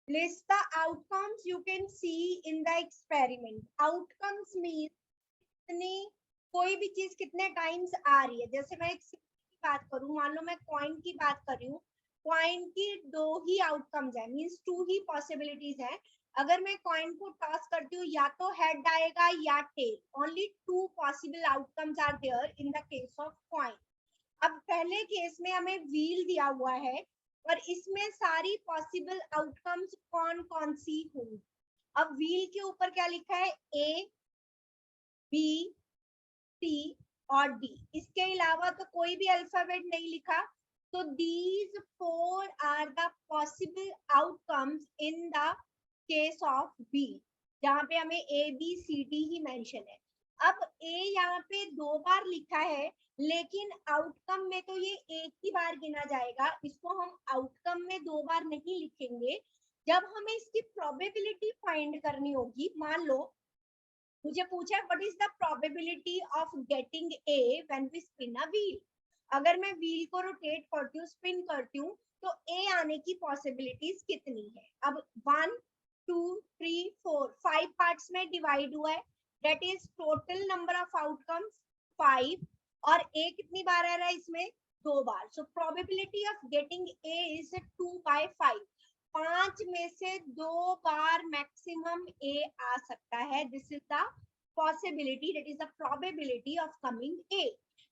List the outcomes you can see in the experiment. Outcomes mean कितने, कोई भी चीज कितने टाइम्स आ रही है. जैसे मैं एक की बात करूं, मान लो मैं कॉइन की बात कर रही हूँ, कॉइन की दो ही आउटकम्स है, मींस टू ही पॉसिबिलिटीज है. अगर मैं कॉइन को टॉस करती हूँ, या तो हेड आएगा या tail. Only two possible outcomes are there in the case of coin. अब पहले केस में हमें व्हील दिया हुआ है और इसमें सारी पॉसिबल आउटकम्स कौन कौन सी होंगी. अब व्हील के ऊपर क्या लिखा है, ए, बी, सी और डी. इसके अलावा तो कोई भी अल्फाबेट नहीं लिखा. तो these four are the possible outcomes in the case of B, जहां पे हमें ए बी सी डी ही मेंशन है. अब ए यहाँ पे दो बार लिखा है, लेकिन आउटकम में तो ये एक ही बार गिना जाएगा. इसको हम आउटकम में दो बार नहीं लिखेंगे. जब हमें इसकी प्रोबेबिलिटी फाइंड करनी होगी, मान लो मुझे पूछा what is the probability of getting A when we spin a wheel. अगर मैं व्हील को रोटेट करती हूँ, स्पिन करती हूँ, तो ए आने की पॉसिबिलिटीज कितनी है. अब 1 2 3 4 5 पार्ट्स में डिवाइड हुआ है. That is total number of outcomes 5. और ए कितनी बार आ रहा है इसमें, दो बार. So probability of getting A is 2/5. 5 में से दो बार मैक्सिमम ए आ सकता है. This is the possibility, that is the probability of coming A.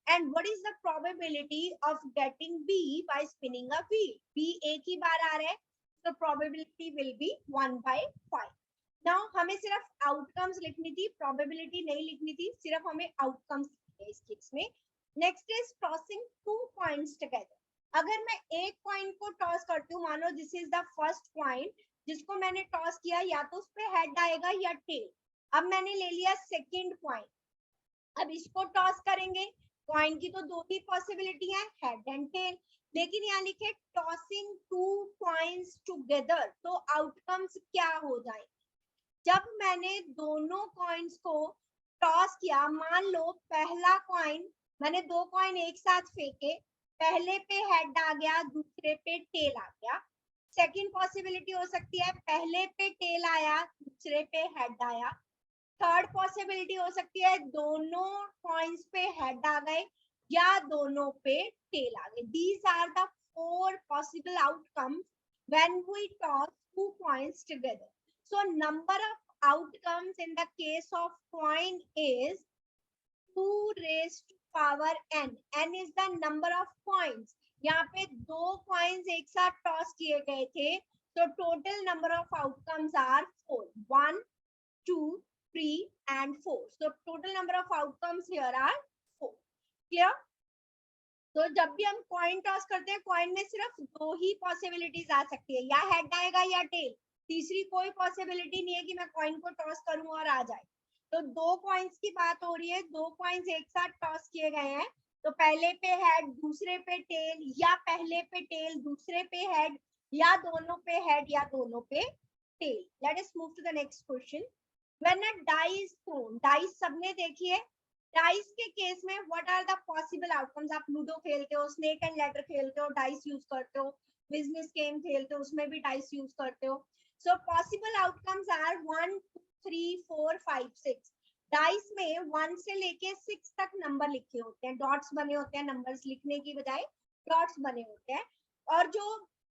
And what is the probability of getting B by spinning a wheel? B एक ही बार आ रहा है, so probability will be 1/5. Now हमें सिर्फ outcomes लिखनी थी, probability नहीं लिखनी थी, सिर्फ हमें outcomes लिखने इस केस में. Next is tossing two coins together. अगर मैं एक कॉइन को टॉस करती हूँ, मानो this is the first coin जिसको मैंने टॉस किया, या तो उस पे हेड आएगा या टेल. अब मैंने ले लिया सेकंड कॉइन. अब इसको टॉस करेंगे. कॉइन की तो दो ही पॉसिबिलिटी है, हेड एंड टेल. लेकिन यहाँ लिखे टॉसिंग टू कॉइन्स टुगेदर, तो आउटकम्स क्या हो जाए. जब मैंने दोनों कॉइन्स को टॉस किया, मान लो पहला कॉइन, मैंने दो कॉइन एक साथ फेंके, पहले पे हेड आ गया, दूसरे पे टेल आ गया. सेकंड पॉसिबिलिटी हो सकती है पहले पे टेल आया, दूसरे पे हेड आया. थर्ड पॉसिबिलिटी हो सकती है दोनों कॉइन्स पे हेड आ गए या दोनों पे टेल आ गए. These are the four possible outcomes when we toss two coins together. So number of outcomes in the case of coin is 2 raised to power n. n is the number of coins. यहाँ पे दो coins एक साथ toss किए गए थे, तो total number of outcomes are 4. 1 2 3 and 4. So total number of outcomes here are 4. Clear? तो जब भी हम कॉइन टॉस करते हैं, कॉइन में सिर्फ दो ही पॉसिबिलिटीज आ सकती है, या हेड आएगा या टेल. तीसरी कोई पॉसिबिलिटी नहीं है कि मैं कॉइन को टॉस करूं और आ जाए. तो दो कॉइन्स की बात हो रही है, दो कॉइन्स एक साथ टॉस किए गए हैं, तो पहले पे हेड दूसरे पे टेल, या पहले पे टेल दूसरे पे हेड, या दोनों पे हेड या दोनों पे tail. Let us move to the next question. When a die is thrown, dice सबने देखी है. डाइस के केस में what are the possible outcomes. आप लूडो खेलते हो, स्नेक एंड लैडर खेलते हो, डाइस यूज करते हो, बिजनेस गेम खेलते हो, उसमें भी डाइस यूज करते हो. So possible outcomes are 1 2 3 4 5 6. Dice में 1 से लेके 6 तक नंबर लिखे होते हैं, डॉट्स बने होते हैं, नंबर्स लिखने की बजाय डॉट्स बने होते हैं. और जो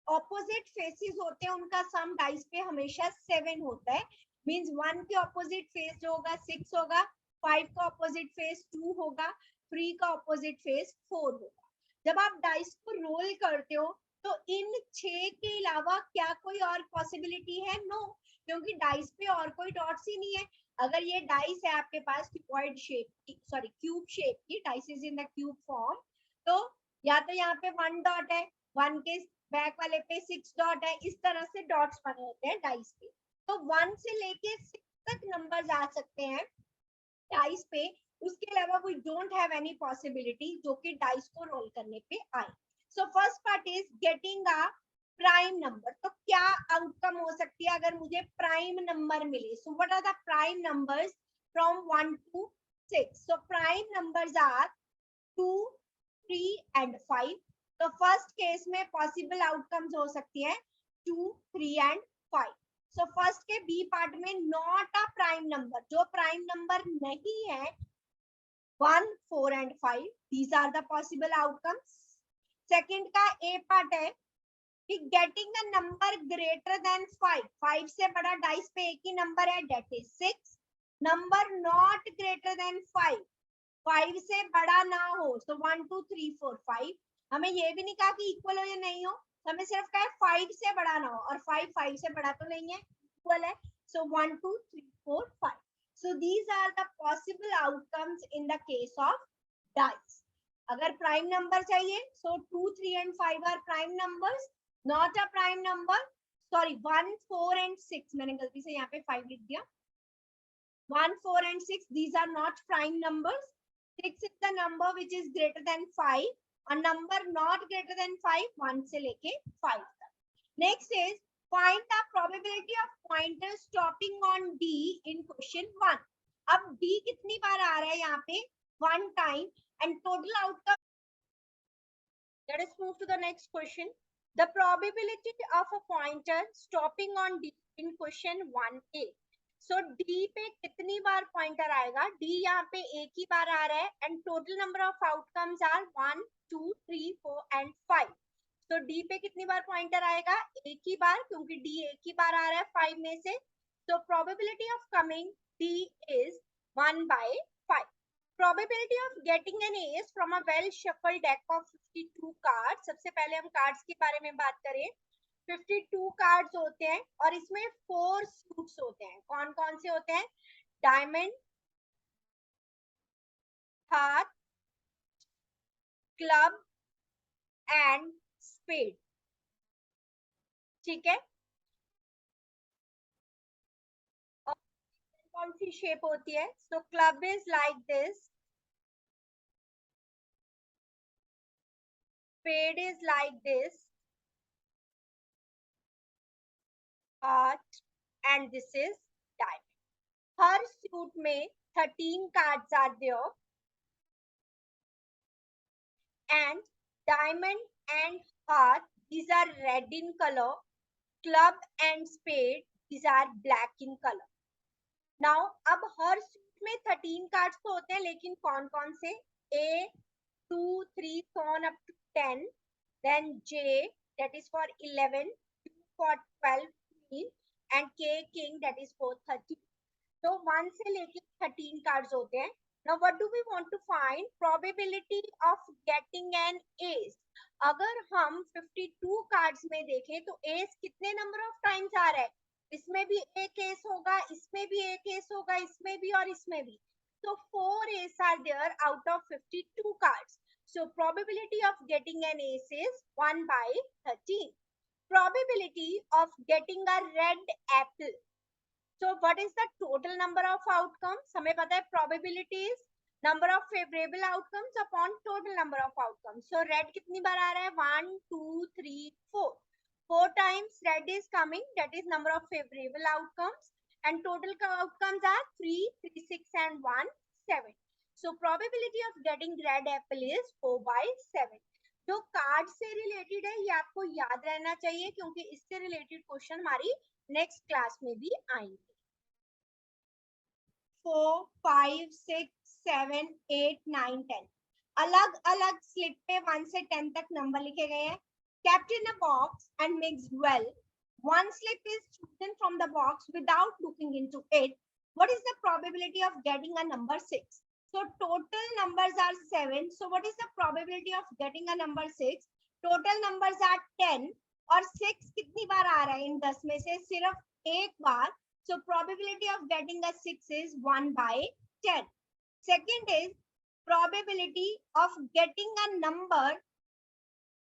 ऑपोजिट फेसेस होते हैं उनका सम डाइस पे हमेशा 7 होता है. मींस 1 के ऑपोजिट फेस जो होगा 6 होगा, 5 का ऑपोजिट फेस 2 होगा, 3 का ऑपोजिट फेस 4 होगा. जब आप डाइस को रोल करते हो, तो इन 6 के अलावा क्या कोई और पॉसिबिलिटी है? नो, क्योंकि डाइस पे और कोई डॉट्स ही नहीं है. अगर ये डाइस है आपके पास क्यूबॉइड शेप की, सॉरी क्यूब शेप की, dice is in the cube form, तो या तो यहाँ पे 1 डॉट है, 1 के बैक वाले पे 6 डॉट है, इस तरह से डॉट्स बने होते हैं डाइस पे. तो 1 से लेके 6 तक नंबर्स आ सकते हैं डाइस पे. उसके अलावा we don't have any possibility जो कि डाइस को रोल करने पे आए. So first part is getting a prime number. तो क्या आउटकम हो सकती है अगर मुझे प्राइम नंबर मिले? So what are the prime numbers from 1 to 6? So prime numbers are 2 3 and 5. तो फर्स्ट केस में पॉसिबल आउटकम्स हो सकती है 2 3 and 5. सो फर्स्ट के बी पार्ट में नॉट अ प्राइम नंबर, जो प्राइम नंबर नहीं है 1, 4 and 5, these are the possible outcomes. Second का ए पार्ट है कि getting a number greater than 5, 5 से बड़ा डाइस पे एक ही नंबर है, that is 6. Number not greater than 5, 5 से बड़ा ना हो, सो 1 2 3 4 5. हमें ये भी नहीं कहा कि इक्वल हो या नहीं हो, हमें सिर्फ कहा है 5 से बड़ा ना हो, और 5 5 से बड़ा तो नहीं है, इक्वल है. सो 1 2 3 4 5. So these are the possible outcomes in the case of dice. अगर प्राइम नंबर चाहिए, so 2 3 and 5 are prime numbers. Not a prime number, sorry, 1 4 and 6, मैंने गलती से यहाँ पे 5 लिख दिया. 1 4 and 6, these are not prime numbers. 6 is the number which is greater than 5. A number not greater than 5, 1 से लेके 5 तक. Next is find the probability of pointer stopping on D in question 1. अब D कितनी बार आ रहा है यहाँ पे? 1 time, and total outcome. Let us move to the next question. The probability of a pointer stopping on D in question 1A. So D पे कितनी बार pointer आएगा? D यहाँ पे एक ही बार आ रहा है, and total number of outcomes are 1 2 3 4 and 5. तो D पे कितनी बार पॉइंटर आएगा? एक ही बार, क्योंकि D एक ही बार आ रहा है 5 में से. तो probability of coming D is 1 by 5. Probability of getting an ace from a well shuffled deck of 52 cards. सबसे पहले हम कार्ड्स के बारे में बात करें. 52 कार्ड्स होते हैं और इसमें 4 सूट्स होते हैं. कौन कौन से होते हैं? Diamond, heart, club and spade. ठीक है. कौन सी शेप होती है? So club is like this, spade is like this, heart, and this is diamond. हर सूट में 13 cards are there, and diamond and heart, these are red in color. Club and spade, these are black in color. Now अब हर suit में 13 cards तो होते हैं, लेकिन कौन कौन से? A 2 3 so on up to 10, then J, that is for 11, Q for 12, queen, and K king, that is for 13. So 1 से लेके 13 cards होते हैं. Now what do we want to find? Probability of getting an ace. अगर हम 52 cards में देखें तो ace कितने number of times आ रहा है? इसमें भी एक ace होगा, इसमें भी एक ace होगा, इसमें भी और इसमें भी. So 4 ace are there out of 52 cards. So probability of getting an ace is 1 by 13. Probability of getting a red apple. So what is the total number of outcomes? हमें पता है probability is number of favorable outcomes upon total number of outcomes. So red कितनी बार आ रहा है? 1 2 3 4. 4 times red is coming, that is number of favorable outcomes, and total outcomes are 3 3 6 and 1 7. So probability of getting red apple is 4 by 7. जो card से related है ये आपको याद रहना चाहिए, क्योंकि इससे रिलेटेड क्वेश्चन हमारी नेक्स्ट क्लास में भी आएंगे. 4 5 6 7 8 9 10 अलग अलग स्लिप पे 1 से 10 तक नंबर लिखे गए हैं. Kept in a box and mixed well. One slip is chosen from the box without looking into it. What is the probability of getting a number 6? So total numbers are 7. So what is the probability of getting a number 6? Total numbers are 10 और 6 कितनी बार आ रहा है इन 10 में से? सिर्फ एक बार. So probability of getting a 6 is 1 by 10. Second is probability of getting a number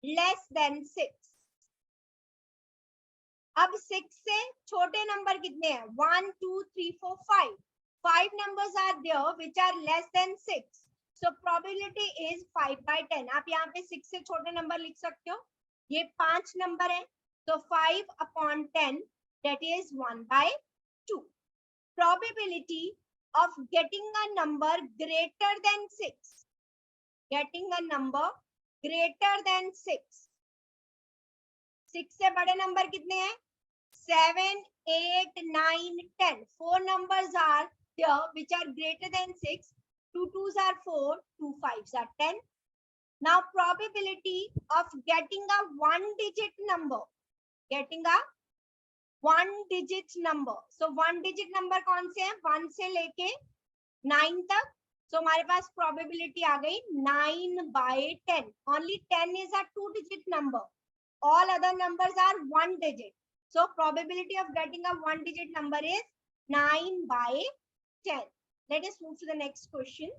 less than 6. अब 6 से छोटे नंबर कितने हैं? 1 2 3 4 5. 5 numbers are there which are less than 6. So probability is 5 by 10. आप यहाँ पे 6 से छोटे नंबर लिख सकते हो. ये 5 नंबर है, तो 5 upon 10, that is 1 by 2. Probability of getting a number greater than 6. Getting a number greater than 6. 6 से बड़े नंबर कितने हैं? 7, 8, 9, 10. 4 numbers are there which are greater than 6. 2 2s are 4, 2 5s are 10. Now probability of getting a one digit number. Getting a one digit number. So one digit number कौन से हैं? 1 से लेके 9 तक. So हमारे पास probability आ गई 9/10. Only 10 is a two digit number. All other numbers are one digit. So probability of getting a one digit number is 9/10. Let us move to the next question.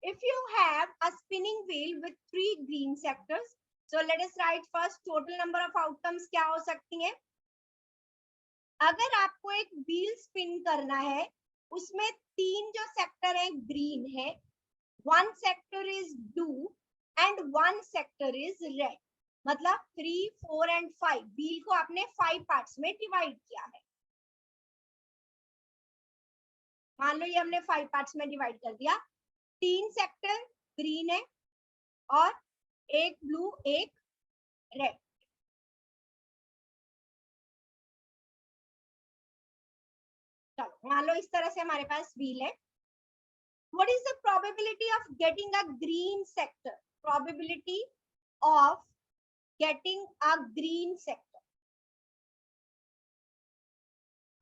If you have a spinning wheel with 3 green sectors, so let us write first total number of outcomes क्या हो सकती हैं. अगर आपको एक wheel spin करना है, उसमें 3 जो सेक्टर है ग्रीन है, 1 sector is blue and 1 sector is red. मतलब 3, 4 एंड 5 व्हील को आपने 5 पार्ट्स में डिवाइड किया है. मान लो ये हमने 5 पार्ट्स में डिवाइड कर दिया. 3 सेक्टर ग्रीन है और एक ब्लू एक रेड. चलो मान लो इस तरह से हमारे पास व्हील है. What is the probability of getting a green sector? Probability of getting a green sector.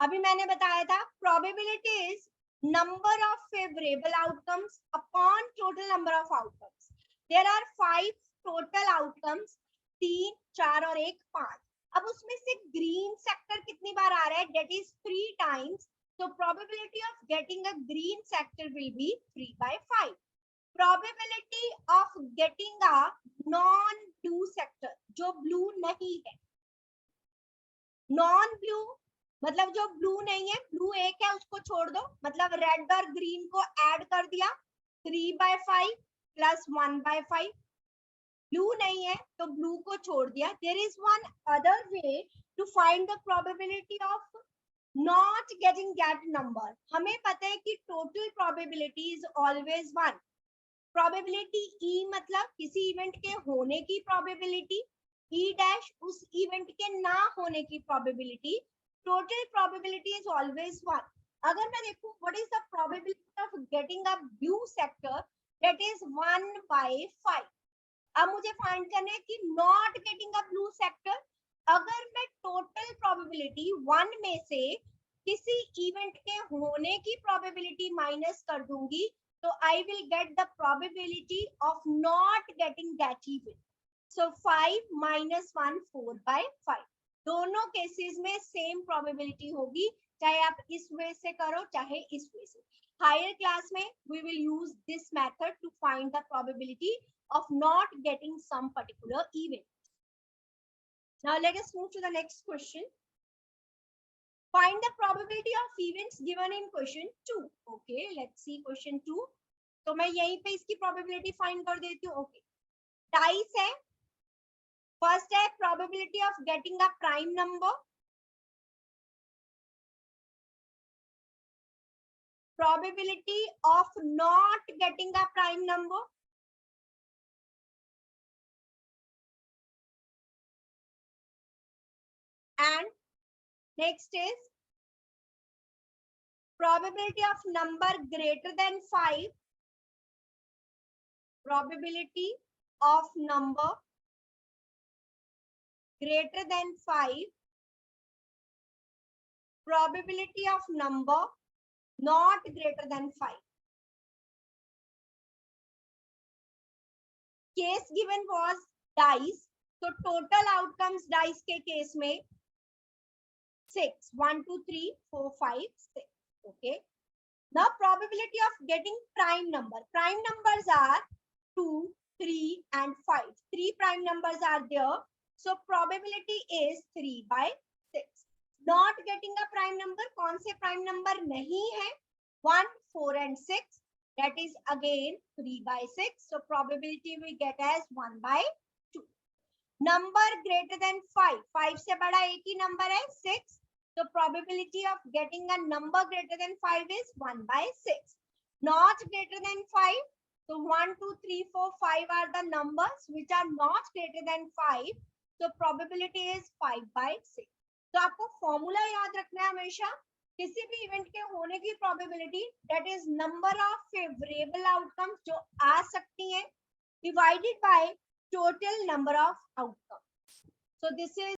अभी मैंने बताया था probability is number of favorable outcomes upon total number of outcomes. There are 5 total outcomes, 3, 4 और 1, 5. अब उसमें से green sector कितनी बार आ रहा है? That is 3 times. So probability of getting a green sector will be 3/5. Probability of getting a non-blue sector, जो blue नहीं है. Non-blue मतलब जो blue नहीं है, blue एक है उसको छोड़ दो, मतलब red और green को add कर दिया, 3/5 plus 1/5. Blue नहीं है तो blue को छोड़ दिया. There is one other way to find the probability of not getting that number. हमें पता है कि total probability is always 1. Probability E मतलब किसी इवेंट के होने की probability, E dash उस इवेंट के ना होने की probability. Total probability is always 1. अगर मैं देखूं what is the probability of getting a blue sector, that is 1/5. अब मुझे फाइंड करना है कि not getting a blue sector. अगर मैं टोटल प्रोबेबिलिटी 1 में से किसी इवेंट के होने की प्रोबेबिलिटी माइनस कर दूंगी तो I will get the probability of not getting that event. So 5 minus 1 4/5. दोनों केसेस में सेम प्रोबेबिलिटी होगी, चाहे आप इस वे से करो चाहे इस वे से. हायर क्लास में we will use this method to find the probability of not getting some particular event. Now let us move to the next question. Find the probability of events given in question 2. Okay, let's see question 2. तो मैं यहीं पे इसकी probability find कर देती हूँ. Okay, dice है. First है probability of getting a prime number. Probability of not getting a prime number. And next is probability of number greater than 5. Probability of number greater than 5. Probability of number not greater than 5. Case given was dice. So total outcomes dice के case में 6. 1, 2, 3, 4, 5, 6. Okay. Now probability of getting prime number. Prime numbers are 2, 3 and 5. 3 prime numbers are there. So probability is 3/6. Not getting a prime number. कौन से prime number नहीं है? 1, 4 and 6. That is again 3/6. So probability we get as 1/2. Number greater than 5. 5 से बड़ा एक ही number है 6. So probability of getting a number greater than 5 is 1/6. Not greater than 5. So 1, 2, 3, 4, 5 are the numbers which are not greater than 5. So probability is 5/6. तो आपको formula याद रखना है हमेशा, किसी भी इवेंट के होने की probability that is number of favourable outcomes जो आ सकती हैं divided by total number of outcomes. So this is